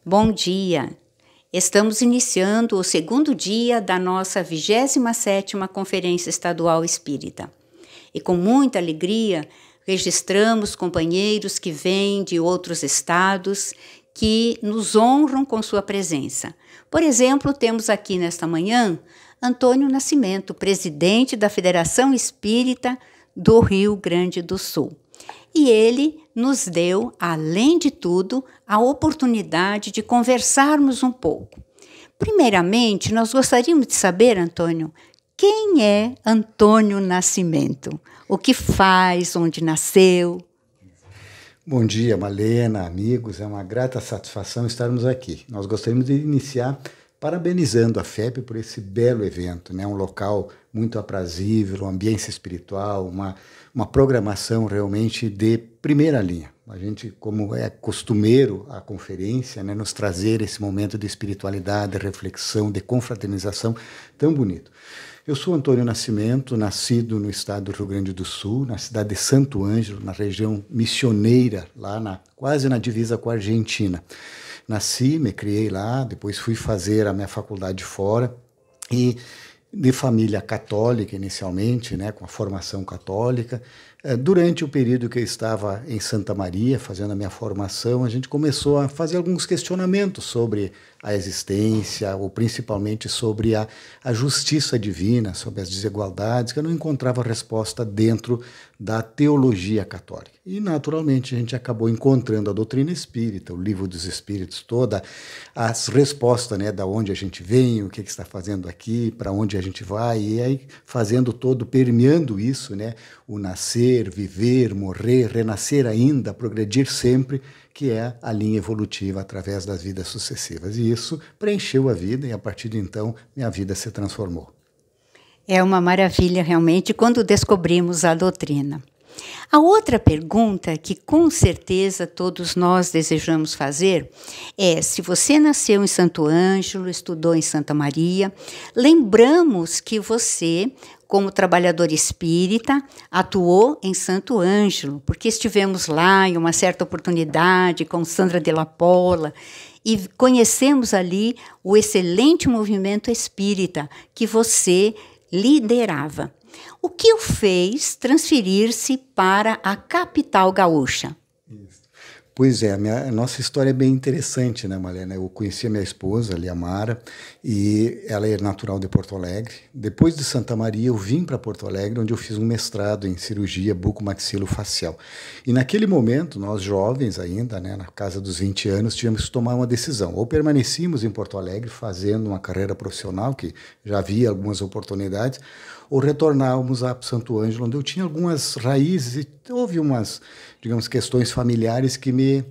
Bom dia! Estamos iniciando o segundo dia da nossa 27ª Conferência Estadual Espírita. E com muita alegria, registramos companheiros que vêm de outros estados que nos honram com sua presença. Por exemplo, temos aqui nesta manhã Antônio Nascimento, presidente da Federação Espírita do Rio Grande do Sul. E ele nos deu, além de tudo, a oportunidade de conversarmos um pouco. Primeiramente, nós gostaríamos de saber, Antônio, quem é Antônio Nascimento? O que faz, onde nasceu? Bom dia, Malena, amigos. É uma grata satisfação estarmos aqui. Nós gostaríamos de iniciar parabenizando a FEP por esse belo evento, né? Um local muito aprazível, uma ambiência espiritual, uma programação realmente de primeira linha. A gente, como é costumeiro a conferência, né, nos trazer esse momento de espiritualidade, de reflexão, de confraternização tão bonito. Eu sou Antônio Nascimento, nascido no estado do Rio Grande do Sul, na cidade de Santo Ângelo, na região missioneira, lá quase na divisa com a Argentina. Nasci, me criei lá, depois fui fazer a minha faculdade fora e de família católica inicialmente, né, com a formação católica. Durante o período que eu estava em Santa Maria, fazendo a minha formação, a gente começou a fazer alguns questionamentos sobre a existência, ou principalmente sobre a justiça divina, sobre as desigualdades, que eu não encontrava resposta dentro da teologia católica. E, naturalmente, a gente acabou encontrando a doutrina espírita, o livro dos espíritos, todas as respostas, né, da onde a gente vem, o que está fazendo aqui, para onde a gente vai, e aí fazendo todo, permeando isso, né, o nascer, viver, morrer, renascer ainda, progredir sempre, que é a linha evolutiva através das vidas sucessivas. E isso preencheu a vida e, a partir de então, minha vida se transformou. É uma maravilha, realmente, quando descobrimos a doutrina. A outra pergunta que, com certeza, todos nós desejamos fazer é: se você nasceu em Santo Ângelo, estudou em Santa Maria, lembramos que você, como trabalhador espírita, atuou em Santo Ângelo, porque estivemos lá em uma certa oportunidade com Sandra de la Pola e conhecemos ali o excelente movimento espírita que você liderava. O que o fez transferir-se para a capital gaúcha? Isso. Pois é, a nossa história é bem interessante, né, Malena? Eu conheci a minha esposa, a Liamara, e ela é natural de Porto Alegre. Depois de Santa Maria, eu vim para Porto Alegre, onde eu fiz um mestrado em cirurgia bucomaxilofacial. E naquele momento, nós jovens ainda, né, na casa dos 20 anos, tivemos que tomar uma decisão. Ou permanecíamos em Porto Alegre fazendo uma carreira profissional, que já havia algumas oportunidades, ou retornávamos a Santo Ângelo, onde eu tinha algumas raízes e houve umas, digamos, questões familiares que me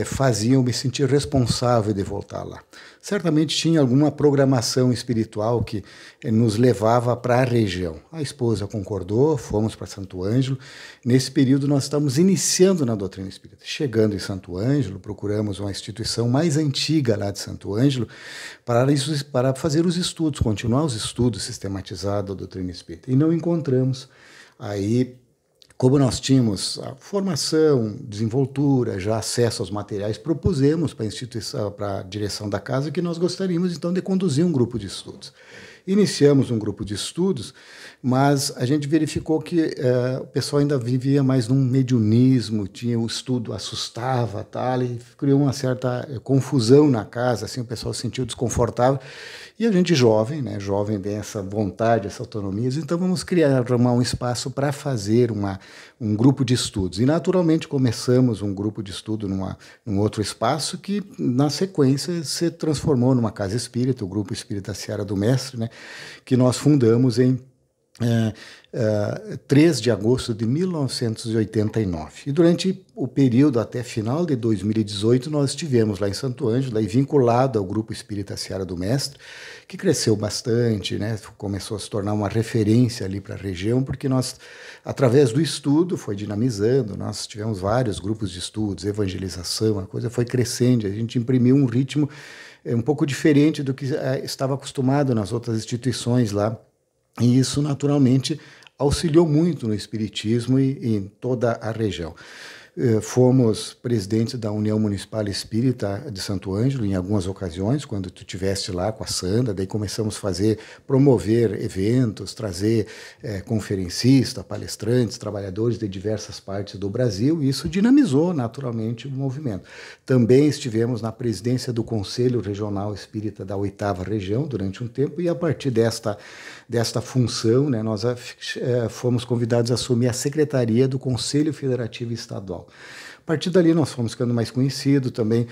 faziam me sentir responsável de voltar lá. Certamente tinha alguma programação espiritual que nos levava para a região. A esposa concordou, fomos para Santo Ângelo. Nesse período nós estávamos iniciando na doutrina espírita. Chegando em Santo Ângelo, procuramos uma instituição mais antiga lá de Santo Ângelo para fazer os estudos, continuar os estudos sistematizados da doutrina espírita. E não encontramos. Aí, como nós tínhamos a formação, desenvoltura, já acesso aos materiais, propusemos para a instituição, para a direção da casa, que nós gostaríamos então de conduzir um grupo de estudos. Iniciamos um grupo de estudos, mas a gente verificou que o pessoal ainda vivia mais num mediunismo, tinha o estudo, assustava, tal, e criou uma certa confusão na casa, assim, o pessoal se sentiu desconfortável. E a gente jovem, né, jovem tem essa vontade, essa autonomia, então vamos arrumar um espaço para fazer um grupo de estudos. E naturalmente começamos um grupo de estudo num outro espaço que, na sequência, se transformou numa casa espírita, o Grupo Espírita Seara do Mestre, né, que nós fundamos em 3 de agosto de 1989. E durante o período até final de 2018, nós estivemos lá em Santo Ângelo, aí vinculado ao Grupo Espírita Seara do Mestre, que cresceu bastante, né? Começou a se tornar uma referência ali para a região, porque nós, através do estudo, foi dinamizando, nós tivemos vários grupos de estudos, evangelização, a coisa foi crescendo, a gente imprimiu um ritmo um pouco diferente do que estava acostumado nas outras instituições lá, e isso, naturalmente, auxiliou muito no espiritismo e em toda a região. Fomos presidentes da União Municipal Espírita de Santo Ângelo em algumas ocasiões, quando tu estiveste lá com a Sandra, daí começamos a promover eventos, trazer conferencistas, palestrantes, trabalhadores de diversas partes do Brasil, e isso dinamizou naturalmente o movimento. Também estivemos na presidência do Conselho Regional Espírita da 8ª Região durante um tempo, e a partir desta função, né, nós fomos convidados a assumir a secretaria do Conselho Federativo Estadual. A partir dali nós fomos ficando mais conhecidos, também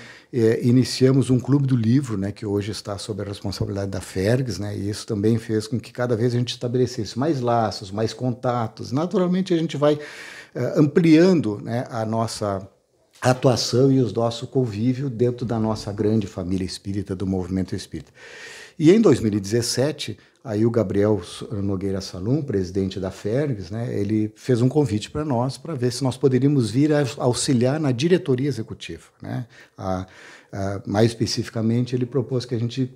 iniciamos um clube do livro, né, que hoje está sob a responsabilidade da FERGS, né, e isso também fez com que cada vez a gente estabelecesse mais laços, mais contatos. Naturalmente a gente vai ampliando, né, a nossa atuação e o nosso convívio dentro da nossa grande família espírita, do movimento espírita. E em 2017, aí o Gabriel Nogueira Salum, presidente da FERGS, né, ele fez um convite para nós, para ver se nós poderíamos vir a auxiliar na diretoria executiva, né? Mais especificamente, ele propôs que a gente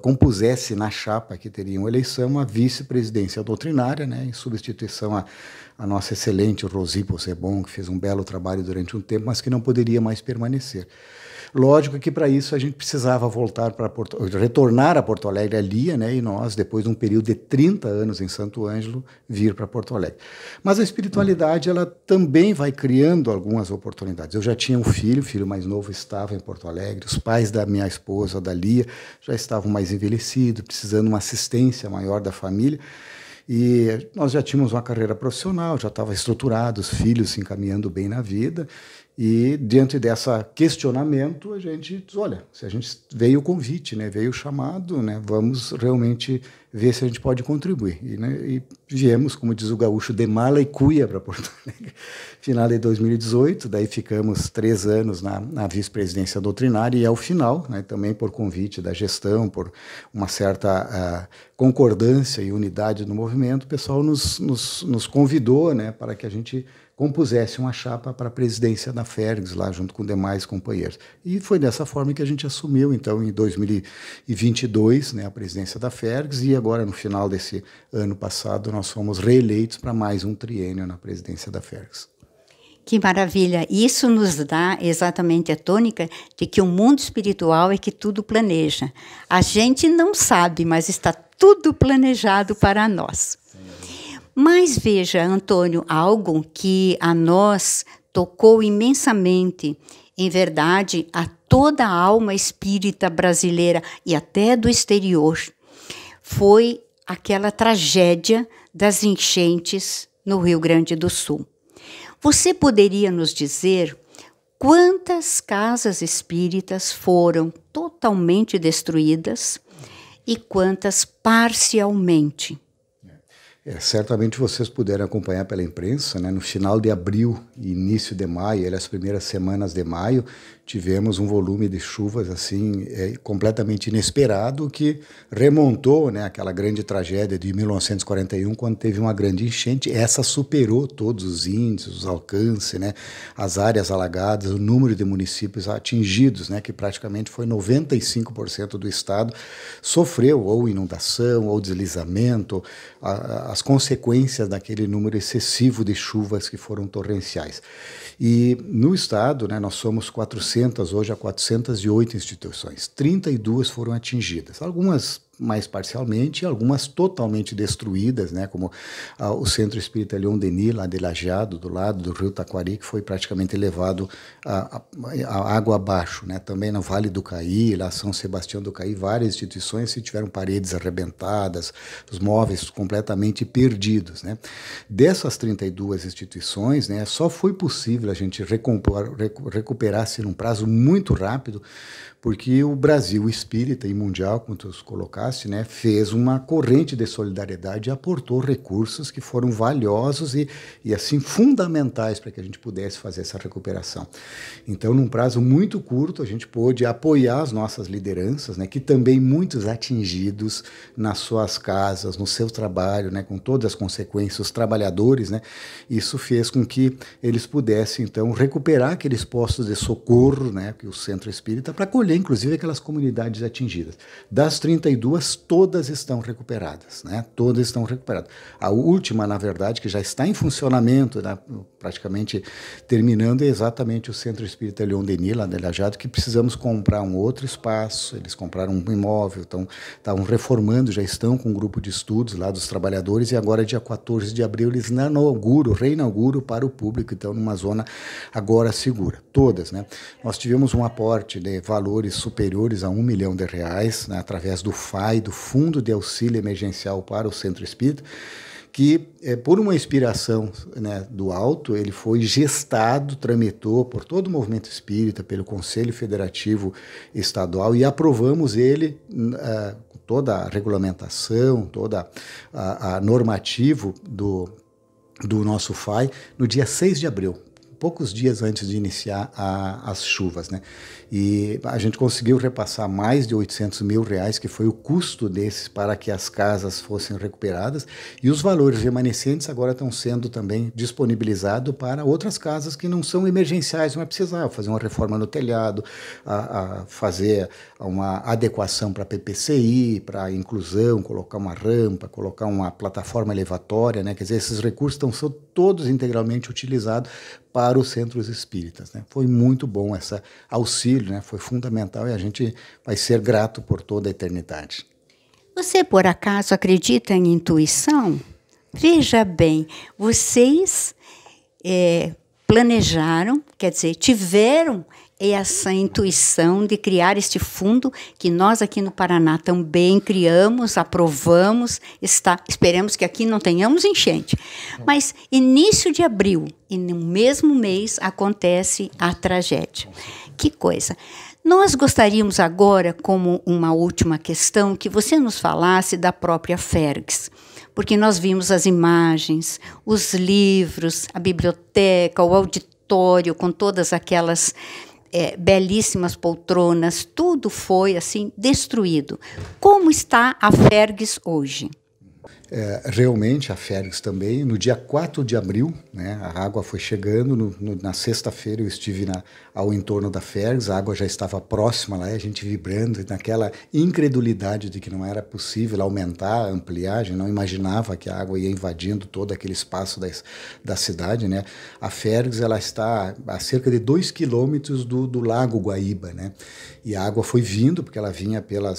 compusesse na chapa que teria uma eleição a vice-presidência doutrinária, né, em substituição à nossa excelente Rosi Possebon, que fez um belo trabalho durante um tempo, mas que não poderia mais permanecer. Lógico que para isso a gente precisava retornar a Porto Alegre, a Lia, né, e nós, depois de um período de 30 anos em Santo Ângelo, vir para Porto Alegre. Mas a espiritualidade, ela também vai criando algumas oportunidades. Eu já tinha um filho, o filho mais novo estava em Porto Alegre, os pais da minha esposa, da Lia, já estavam mais envelhecidos, precisando de uma assistência maior da família. E nós já tínhamos uma carreira profissional, já estava estruturado, os filhos se encaminhando bem na vida. E, diante desse questionamento, a gente diz, olha, se a gente veio o convite, né, veio o chamado, né, vamos realmente ver se a gente pode contribuir. E viemos, como diz o gaúcho, de mala e cuia para Porto Alegre. Final de 2018, daí ficamos 3 anos na vice-presidência doutrinária, e ao final, né, também por convite da gestão, por uma certa concordância e unidade no movimento, o pessoal nos convidou, né, para que a gente compusesse uma chapa para a presidência da FERGS, lá junto com demais companheiros. E foi dessa forma que a gente assumiu, então, em 2022, né, a presidência da FERGS, e agora, no final desse ano passado, nós fomos reeleitos para mais um triênio na presidência da FERGS. Que maravilha! Isso nos dá exatamente a tônica de que o mundo espiritual é que tudo planeja. A gente não sabe, mas está tudo planejado para nós. Mas veja, Antônio, algo que a nós tocou imensamente, em verdade, a toda a alma espírita brasileira e até do exterior, foi aquela tragédia das enchentes no Rio Grande do Sul. Você poderia nos dizer quantas casas espíritas foram totalmente destruídas e quantas parcialmente? Certamente vocês puderam acompanhar pela imprensa, né? No final de abril e início de maio, as primeiras semanas de maio, tivemos um volume de chuvas assim completamente inesperado, que remontou, né, aquela grande tragédia de 1941, quando teve uma grande enchente. Essa superou todos os índices, os alcances, né, as áreas alagadas, o número de municípios atingidos, né, que praticamente foi 95% do estado sofreu ou inundação ou deslizamento, as consequências daquele número excessivo de chuvas que foram torrenciais. E no estado, né, nós somos 408 instituições, 32 foram atingidas, algumas mais parcialmente, algumas totalmente destruídas, né, como o Centro Espírita Leon Denis, lá de Lajeado, do lado do Rio Taquari, que foi praticamente levado a água abaixo, né, também no Vale do Caí, lá São Sebastião do Caí, várias instituições que tiveram paredes arrebentadas, os móveis completamente perdidos, né. Dessas 32 instituições, né, só foi possível a gente recuperar-se num prazo muito rápido, porque o Brasil espírita e mundial, como tu colocaste, né, fez uma corrente de solidariedade e aportou recursos que foram valiosos e assim, fundamentais para que a gente pudesse fazer essa recuperação. Então, num prazo muito curto, a gente pôde apoiar as nossas lideranças, né, que também muitos atingidos nas suas casas, no seu trabalho, né, com todas as consequências, os trabalhadores, né, isso fez com que eles pudessem, então, recuperar aqueles postos de socorro, né, que o Centro Espírita, para acolher escolher, inclusive, aquelas comunidades atingidas. Das 32, todas estão recuperadas, né? Todas estão recuperadas. A última, na verdade, que já está em funcionamento, né, praticamente terminando, é exatamente o Centro Espírita Leon Denis, lá de Lajado, que precisamos comprar um outro espaço. Eles compraram um imóvel, estavam reformando, já estão com um grupo de estudos lá dos trabalhadores, e agora, dia 14 de abril, eles reinauguram para o público, então, numa zona agora segura. Todas, né? Nós tivemos um aporte de valores superiores a R$1 milhão, né, através do FAI, do Fundo de Auxílio Emergencial para o Centro Espírita, que, por uma inspiração, né, do alto, ele foi gestado, tramitou por todo o movimento espírita, pelo Conselho Federativo Estadual, e aprovamos ele, toda a regulamentação, toda a normativo do nosso FAI, no dia 6 de abril. Poucos dias antes de iniciar as chuvas, né? E a gente conseguiu repassar mais de R$800 mil, que foi o custo desses para que as casas fossem recuperadas, e os valores remanescentes agora estão sendo também disponibilizados para outras casas que não são emergenciais, não é precisar fazer uma reforma no telhado, fazer uma adequação para PPCI, para inclusão, colocar uma rampa, colocar uma plataforma elevatória, né? Quer dizer, esses recursos são todos integralmente utilizados para os centros espíritas, né? Foi muito bom esse auxílio, né? Foi fundamental, e a gente vai ser grato por toda a eternidade. Você, por acaso, acredita em intuição? Veja bem, vocês planejaram, quer dizer, tiveram essa intuição de criar este fundo, que nós aqui no Paraná também criamos, aprovamos, esperamos que aqui não tenhamos enchente. Mas início de abril, e no mesmo mês, acontece a tragédia. Que coisa! Nós gostaríamos agora, como uma última questão, que você nos falasse da própria Fergs, porque nós vimos as imagens, os livros, a biblioteca, o auditório, com todas aquelas belíssimas poltronas, tudo foi assim destruído. Como está a Fergs hoje? Realmente, a Fergs também, no dia 4 de abril, né, a água foi chegando, na sexta-feira eu estive ao entorno da Fergs, a água já estava próxima lá, a gente vibrando, naquela incredulidade de que não era possível aumentar, ampliar, a gente não imaginava que a água ia invadindo todo aquele espaço da cidade, né. A Fergs, ela está a cerca de 2 quilômetros do Lago Guaíba, né, e a água foi vindo, porque ela vinha pelo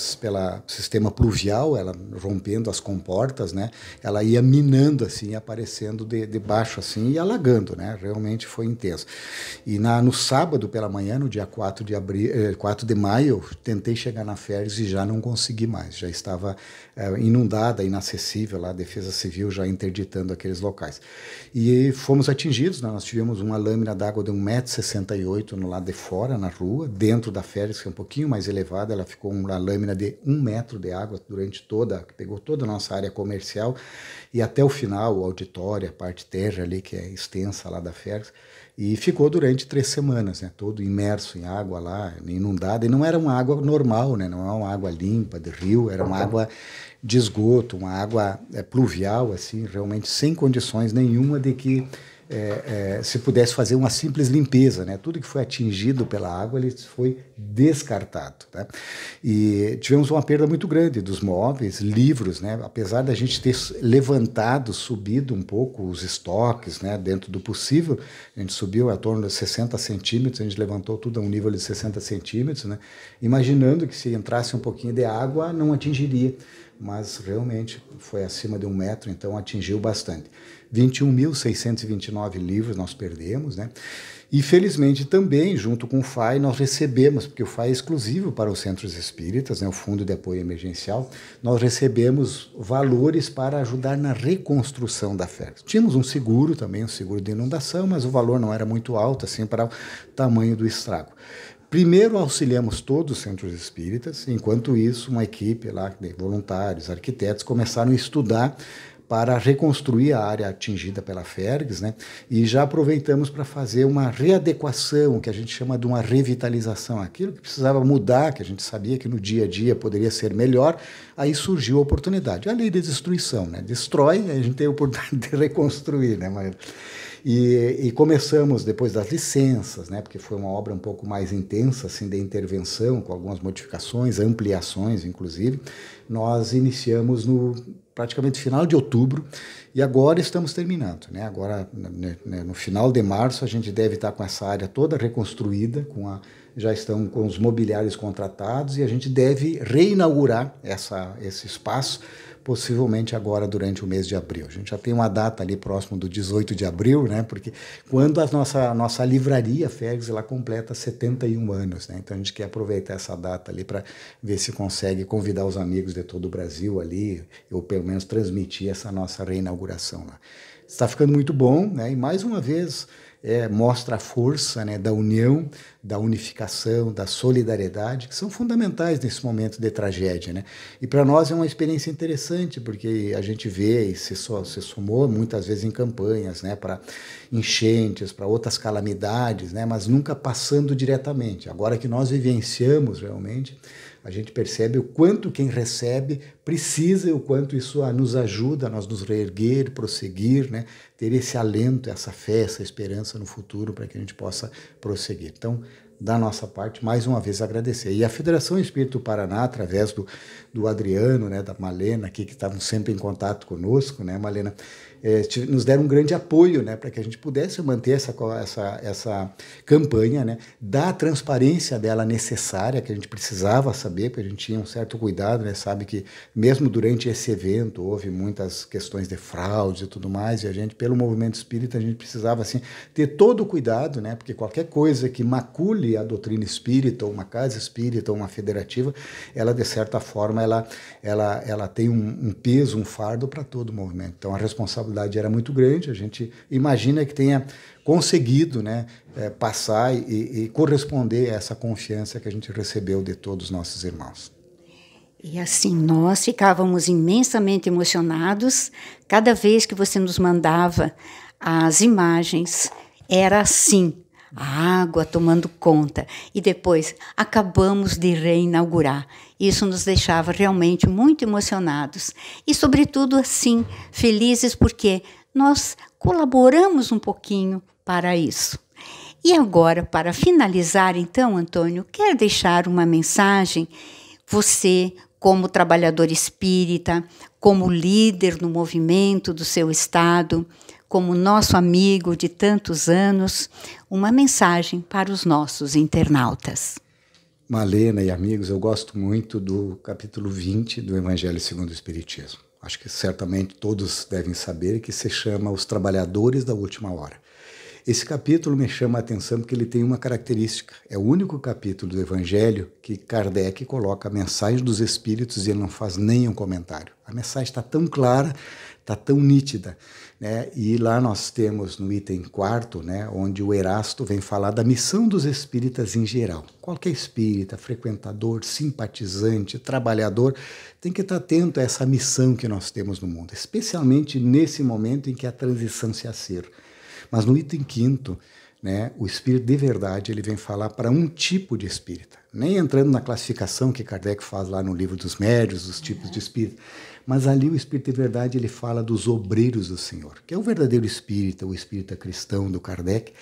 sistema pluvial, ela rompendo as comportas, né, ela ia minando assim, aparecendo de baixo assim e alagando, né? Realmente foi intenso. E no sábado pela manhã, no dia 4 de maio, eu tentei chegar na Fergs e já não consegui mais, já estava inundada, inacessível, lá a Defesa Civil já interditando aqueles locais. E fomos atingidos, né? Nós tivemos uma lâmina d'água de 1,68 m no lado de fora, na rua, dentro da Fergs, que é um pouquinho mais elevada, ela ficou uma lâmina de 1 metro de água que pegou toda a nossa área comercial, e até o final, o auditório, a parte terra ali, que é extensa lá da Fergs, e ficou durante 3 semanas, né, todo imerso em água lá, inundada, e não era uma água normal, né, não era uma água limpa de rio, era uma água de esgoto, uma água pluvial, assim, realmente sem condições nenhuma de que se pudesse fazer uma simples limpeza, né? Tudo que foi atingido pela água, ele foi descartado, né? E tivemos uma perda muito grande dos móveis, livros, né? Apesar da gente ter levantado, subido um pouco os estoques, né? Dentro do possível, a gente subiu a torno de 60 centímetros, a gente levantou tudo a um nível de 60 centímetros, né? Imaginando que se entrasse um pouquinho de água, não atingiria, mas realmente foi acima de 1 metro, então atingiu bastante. 21.629 livros nós perdemos, né? E felizmente também, junto com o FAI, nós recebemos, porque o FAI é exclusivo para os centros espíritas, né, o Fundo de Apoio Emergencial, nós recebemos valores para ajudar na reconstrução da Fergs. Tínhamos um seguro também, um seguro de inundação, mas o valor não era muito alto, assim, para o tamanho do estrago. Primeiro auxiliamos todos os centros espíritas, enquanto isso uma equipe lá de voluntários, arquitetos, começaram a estudar para reconstruir a área atingida pela Fergs, né? E já aproveitamos para fazer uma readequação, que a gente chama de uma revitalização, aquilo que precisava mudar, que a gente sabia que no dia a dia poderia ser melhor, aí surgiu a oportunidade. A lei de destruição, né? Destrói, a gente tem a oportunidade de reconstruir, né, Maria? E começamos depois das licenças, né, porque foi uma obra um pouco mais intensa, assim, de intervenção, com algumas modificações, ampliações, inclusive. Nós iniciamos no praticamente final de outubro e agora estamos terminando, né? Agora, no final de março, a gente deve estar com essa área toda reconstruída, já estão com os mobiliários contratados e a gente deve reinaugurar esse espaço, possivelmente agora durante o mês de abril. A gente já tem uma data ali próximo do 18 de abril, né? Porque quando a nossa livraria Fergs ela completa 71 anos, né? Então a gente quer aproveitar essa data ali para ver se consegue convidar os amigos de todo o Brasil ali, ou pelo menos transmitir essa nossa reinauguração lá. Está ficando muito bom, né? E mais uma vez mostra a força, né, da união, da unificação, da solidariedade, que são fundamentais nesse momento de tragédia, né? E para nós é uma experiência interessante, porque a gente vê e se somou muitas vezes em campanhas, né, para enchentes, para outras calamidades, né, mas nunca passando diretamente. Agora que nós vivenciamos realmente, a gente percebe o quanto quem recebe precisa e o quanto isso nos ajuda a nós nos reerguer, prosseguir, né? Ter esse alento, essa fé, essa esperança no futuro para que a gente possa prosseguir. Então, da nossa parte, mais uma vez agradecer. E a Federação Espírito Paraná, através do Adriano, né, da Malena, aqui, que estavam sempre em contato conosco, né, Malena, nos deram um grande apoio, né, para que a gente pudesse manter essa campanha, né, da transparência dela necessária, que a gente precisava saber, porque a gente tinha um certo cuidado, né, sabe que mesmo durante esse evento houve muitas questões de fraude e tudo mais, e a gente, pelo movimento espírita, a gente precisava assim, ter todo o cuidado, né, porque qualquer coisa que macule a doutrina espírita, ou uma casa espírita, ou uma federativa, ela, de certa forma, ela tem um peso, um fardo para todo o movimento. Então, a responsabilidade era muito grande, a gente imagina que tenha conseguido, né, passar e corresponder a essa confiança que a gente recebeu de todos os nossos irmãos. E assim, nós ficávamos imensamente emocionados cada vez que você nos mandava as imagens, era assim, a água tomando conta. E depois acabamos de reinaugurar. Isso nos deixava realmente muito emocionados. E, sobretudo, assim, felizes porque nós colaboramos um pouquinho para isso. E agora, para finalizar, então, Antônio, quer deixar uma mensagem? Você, como trabalhador espírita, como líder no movimento do seu estado, como nosso amigo de tantos anos, uma mensagem para os nossos internautas. Malena e amigos, eu gosto muito do capítulo 20 do Evangelho segundo o Espiritismo. Acho que certamente todos devem saber que se chama Os Trabalhadores da Última Hora. Esse capítulo me chama a atenção porque ele tem uma característica. É o único capítulo do Evangelho que Kardec coloca a mensagem dos Espíritos e ele não faz nenhum comentário. A mensagem está tão clara, está tão nítida, né? E lá nós temos no item 4, né, onde o Erasto vem falar da missão dos espíritas em geral. Qualquer espírita, frequentador, simpatizante, trabalhador, tem que estar atento a essa missão que nós temos no mundo, especialmente nesse momento em que a transição se acerca. Mas no item 5º, né, o espírito de verdade ele vem falar para um tipo de espírita. Nem entrando na classificação que Kardec faz lá no livro dos médiuns, dos tipos de espírito. Mas ali o espírito de verdade ele fala dos obreiros do Senhor, que é o verdadeiro espírita, o espírita cristão do Kardec,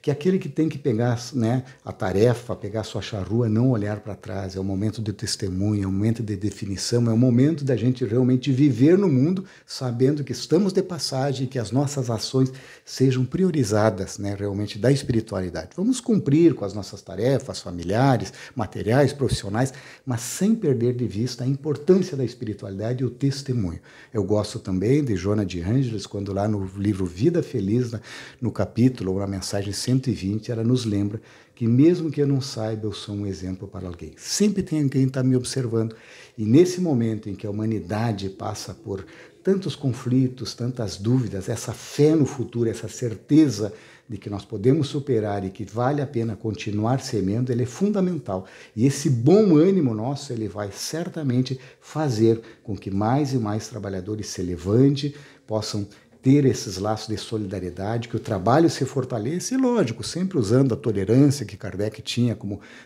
que é aquele que tem que pegar, né, a tarefa, pegar a sua charrua, não olhar para trás. É o momento de testemunho, é o momento de definição, é o momento da gente realmente viver no mundo sabendo que estamos de passagem e que as nossas ações sejam priorizadas, né, realmente da espiritualidade. Vamos cumprir com as nossas tarefas familiares, materiais, profissionais, mas sem perder de vista a importância da espiritualidade e o testemunho. Eu gosto também de Joana de Ângeles, quando lá no livro Vida Feliz, no capítulo, ou na mensagem 120, ela nos lembra que mesmo que eu não saiba, eu sou um exemplo para alguém. Sempre tem alguém que está me observando. E nesse momento em que a humanidade passa por tantos conflitos, tantas dúvidas, essa fé no futuro, essa certeza de que nós podemos superar e que vale a pena continuar semeando, ele é fundamental. E esse bom ânimo nosso, ele vai certamente fazer com que mais e mais trabalhadores se levantem, possam ter esses laços de solidariedade, que o trabalho se fortaleça e, lógico, sempre usando a tolerância que Kardec tinha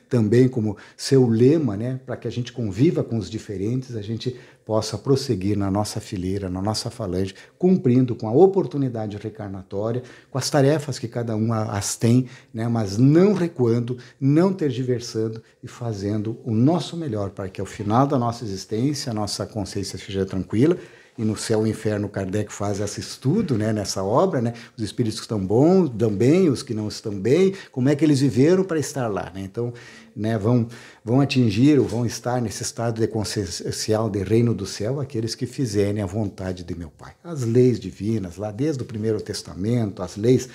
também como seu lema, né, para que a gente conviva com os diferentes, a gente possa prosseguir na nossa fileira, na nossa falange, cumprindo com a oportunidade reencarnatória, com as tarefas que cada um as tem, né, mas não recuando, não tergiversando e fazendo o nosso melhor para que ao final da nossa existência a nossa consciência seja tranquila. E no Céu e Inferno, Kardec faz esse estudo, né, nessa obra, né, os espíritos que estão bons, estão bem, os que não estão bem, como é que eles viveram para estar lá, né? Então, né, vão atingir ou vão estar nesse estado de consciencial de reino do céu aqueles que fizerem a vontade de meu Pai. As leis divinas, lá desde o Primeiro Testamento, as leis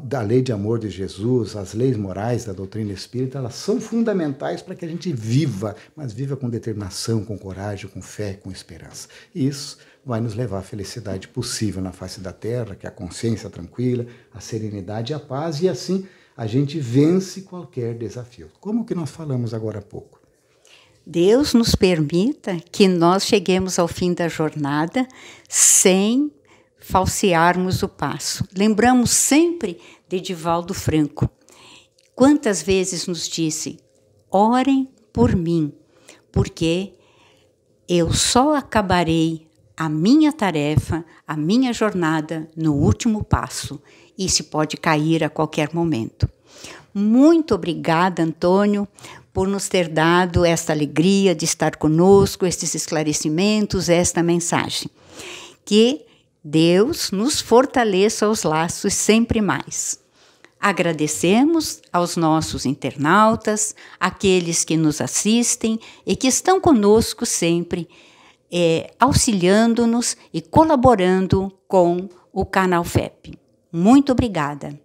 da lei de amor de Jesus, as leis morais da doutrina espírita, elas são fundamentais para que a gente viva, mas viva com determinação, com coragem, com fé, com esperança. E isso vai nos levar à felicidade possível na face da terra, que é a consciência tranquila, a serenidade e a paz, e assim a gente vence qualquer desafio. Como que nós falamos agora há pouco. Deus nos permita que nós cheguemos ao fim da jornada sem falsearmos o passo. Lembramos sempre de Divaldo Franco. Quantas vezes nos disse, orem por mim, porque eu só acabarei a minha tarefa, a minha jornada no último passo. E se pode cair a qualquer momento. Muito obrigada, Antônio, por nos ter dado esta alegria de estar conosco, estes esclarecimentos, esta mensagem. Que Deus nos fortaleça os laços sempre mais. Agradecemos aos nossos internautas, aqueles que nos assistem e que estão conosco sempre, auxiliando-nos e colaborando com o canal FEP. Muito obrigada.